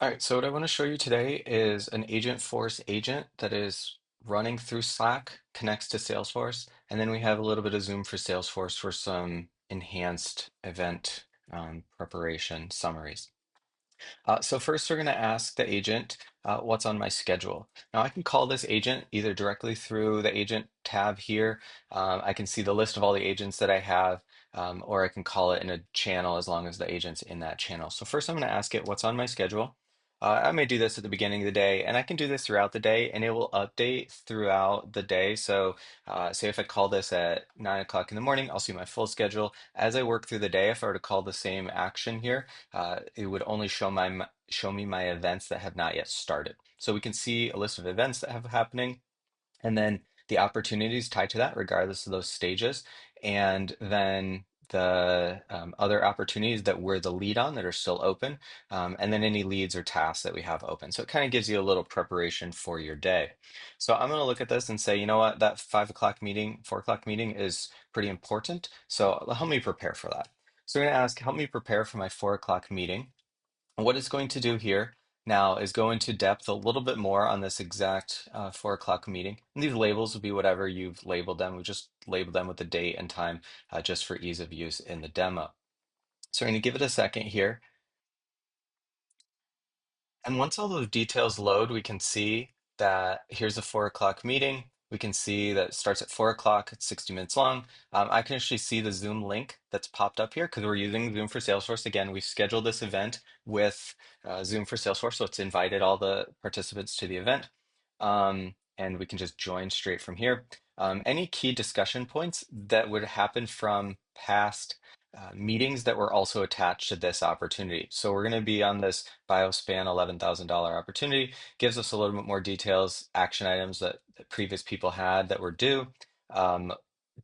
All right, so what I want to show you today is an Agentforce agent that is running through Slack, connects to Salesforce, and then we have a little bit of Zoom for Salesforce for some enhanced event preparation summaries. So first, we're going to ask the agent what's on my schedule. Now, I can call this agent either directly through the agent tab here. I can see the list of all the agents that I have, or I can call it in a channel as long as the agent's in that channel. So first, I'm going to ask it what's on my schedule. I may do this at the beginning of the day, and I can do this throughout the day, and it will update throughout the day. So, say if I call this at 9 o'clock in the morning, I'll see my full schedule. As I work through the day, if I were to call the same action here, it would only show me my events that have not yet started. So we can see a list of events that have happening, and then the opportunities tied to that, regardless of those stages, and then the other opportunities that we're the lead on that are still open, and then any leads or tasks that we have open. So it kind of gives you a little preparation for your day. So I'm going to look at this and say, you know what, that 5 o'clock meeting, 4 o'clock meeting is pretty important. So help me prepare for that. So I'm going to ask, help me prepare for my 4 o'clock meeting. What it's going to do here now is go into depth a little bit more on this exact 4 o'clock meeting. And these labels will be whatever you've labeled them. We just labeled them with the date and time just for ease of use in the demo. So we're going to give it a second here. And once all those details load, we can see that here's a 4 o'clock meeting. We can see that it starts at 4 o'clock, it's 60 minutes long. I can actually see the Zoom link that's popped up here because we're using Zoom for Salesforce. Again, we've scheduled this event with Zoom for Salesforce, so it's invited all the participants to the event. And we can just join straight from here. Any key discussion points that would happen from past meetings that were also attached to this opportunity. So we're going to be on this BioSpan $11,000 opportunity. Gives us a little bit more details, action items that previous people had that were due. Um,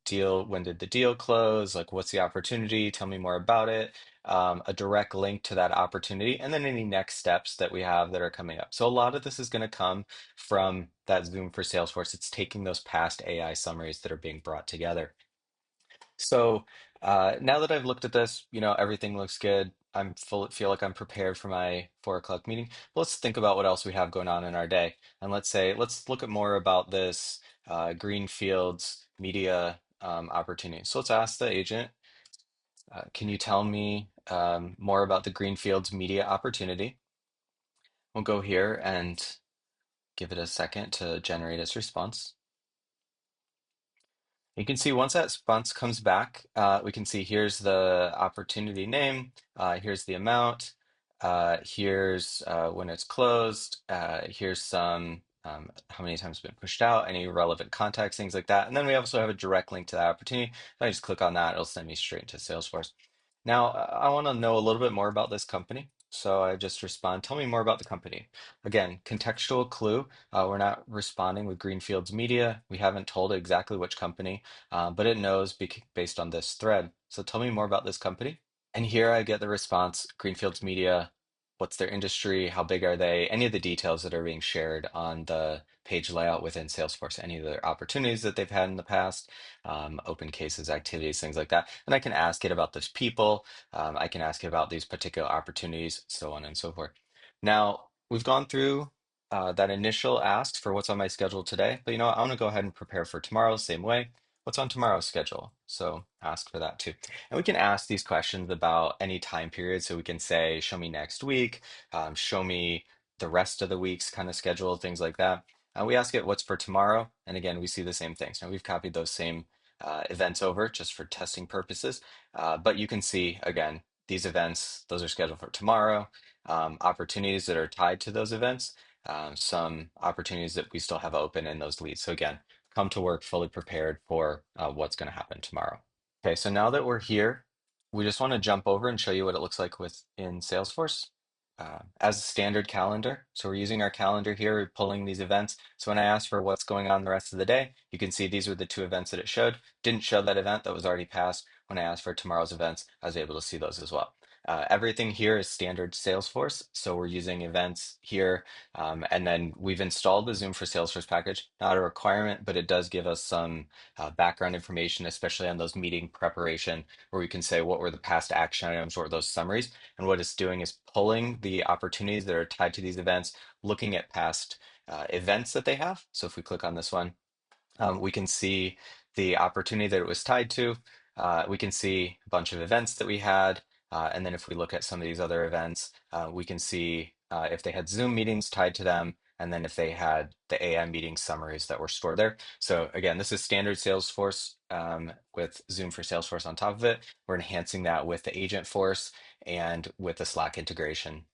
when did the deal close? Like, what's the opportunity? Tell me more about it. A direct link to that opportunity, and then any next steps that we have that are coming up. So a lot of this is going to come from that Zoom for Salesforce. It's taking those past AI summaries that are being brought together. So now that I've looked at this, everything looks good. Feel like I'm prepared for my 4 o'clock meeting. Let's think about what else we have going on in our day. And let's look at more about this Greenfields media opportunity. So let's ask the agent, can you tell me more about the Greenfields media opportunity? We'll go here and give it a second to generate its response. You can see once that response comes back, we can see here's the opportunity name, here's the amount, here's when it's closed, here's some how many times it's been pushed out, any relevant context, things like that. And then we also have a direct link to that opportunity. If I just click on that, it'll send me straight to Salesforce. Now, I want to know a little bit more about this company. So I just respond, tell me more about the company. Again, contextual clue. We're not responding with Greenfields Media. We haven't told exactly which company, but it knows based on this thread. So tell me more about this company. And here I get the response, Greenfields Media, what's their industry, how big are they, any of the details that are being shared on the page layout within Salesforce, any of the opportunities that they've had in the past, open cases, activities, things like that. And I can ask it about those people. I can ask it about these particular opportunities, so on and so forth. Now, we've gone through that initial ask for what's on my schedule today, but I want to go ahead and prepare for tomorrow, same way. What's on tomorrow's schedule? So ask for that too. And we can ask these questions about any time period. So we can say, show me next week, show me the rest of the week's kind of schedule, things like that. We ask it what's for tomorrow. And again, we see the same things. Now we've copied those same events over just for testing purposes. But you can see, again, these events, those are scheduled for tomorrow. Opportunities that are tied to those events, some opportunities that we still have open in those leads. So again, come to work fully prepared for what's going to happen tomorrow. Okay, so now that we're here, we just want to jump over and show you what it looks like within Salesforce as a standard calendar. So we're using our calendar here, we're pulling these events. So when I ask for what's going on the rest of the day, you can see these were the two events that it showed. Didn't show that event that was already passed. When I asked for tomorrow's events, I was able to see those as well. Everything here is standard Salesforce, so we're using events here, and then we've installed the Zoom for Salesforce package. Not a requirement, but it does give us some background information, especially on those meeting preparation, where we can say what were the past action items or those summaries. And what it's doing is pulling the opportunities that are tied to these events, looking at past events that they have. So if we click on this one, we can see the opportunity that it was tied to. We can see a bunch of events that we had. And then if we look at some of these other events, we can see if they had Zoom meetings tied to them, and then if they had the AI meeting summaries that were stored there. So again, this is standard Salesforce with Zoom for Salesforce on top of it. We're enhancing that with the Agentforce and with the Slack integration.